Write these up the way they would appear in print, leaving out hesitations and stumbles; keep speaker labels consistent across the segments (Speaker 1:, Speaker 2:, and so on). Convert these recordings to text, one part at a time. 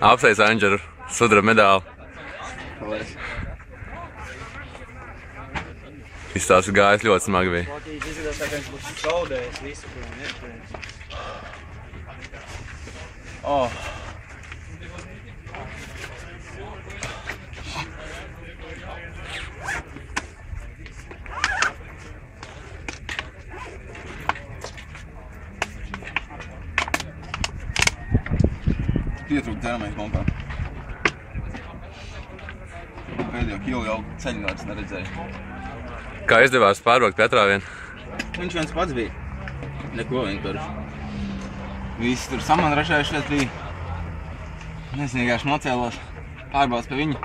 Speaker 1: Apsveic Andžeru, sudraba medāli. Izstāsts gājis ļoti smagi bija.
Speaker 2: Izskatās, ka viņš būs zaudējis visu, ko viņš iespējams.
Speaker 3: Pietrūka ķermeņa kompā. Pēdējo kilu jau ceļu vairs neredzēju.
Speaker 1: Kā izdevās pārbraukt pie atrāviena?
Speaker 3: Viņš viens pats bija. Neko vienkārši. Visi tur samanrašējušies bija. Es vienkārši nocēlos, pārbaudas pie viņa.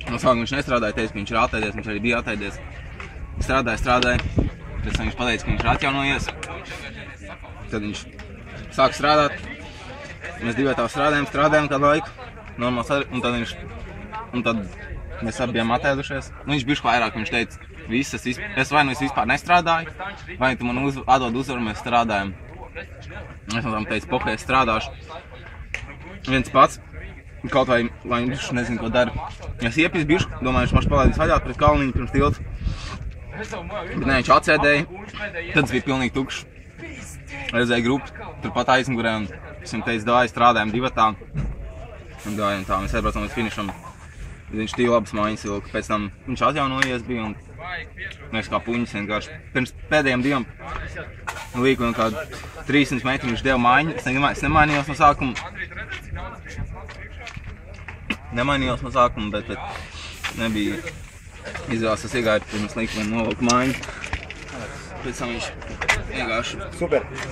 Speaker 3: No sākuma viņš nestrādāja, teica, ka viņš ir attēdies, viņš arī bija attēdies. Strādāja. Pēc tam viņš pateica, ka viņš ir atjaunojies. Tad viņš sāk strādāt. Mēs divi tā strādājām kādu laiku. Normāls, un tad mēs abi bijām attēdušies. Viņš bišķi vairāk, viņš teica, es vai nu es vispār nestrādāju, vai tu man atdod uzvaru, mēs strādājam. Es no tam teicu, pokē, es strādāšu. Viens pats, kaut vai viņš nezinu, ko dara. Es iepis bišķi, domāju, viņš maš palaidīs vaļā pret kalniņu pirms tiltu. Bet ne, viņš atsēdēja, tad tas bija pilnīgi tukšs. Redzēju grupu, turpat aizmugurē, un es viņam teicu, dāj, strādājam divatā. Un gājām tā, mēs aizbraucam līdz finišam. Viņš tīvi labas mājiņas vilka, pēc tam viņš atjaunojies bija, un mēs kā puņas vienkārši. Pirms pēdējiem diviem līku un kādu 300 metru viņš deva mājiņu. Es nemainījos no sākuma. Bet nebija izvēles, es iegāju pirms līkumiem novilku mājiņu. Pēc tam viņš vienkārši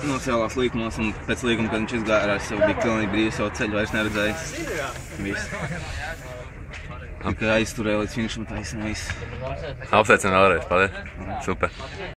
Speaker 3: nocēlās līkumos, un pēc līkuma, kad viņš izgāja ārā, es jau biju pilnīgi brīvs, jau ceļu vairs neredzējis. Viss. Tikai aizturēju līdz finišam, tā īstenībā viss.
Speaker 1: Apsveicam vēlreiz, paldies. Super.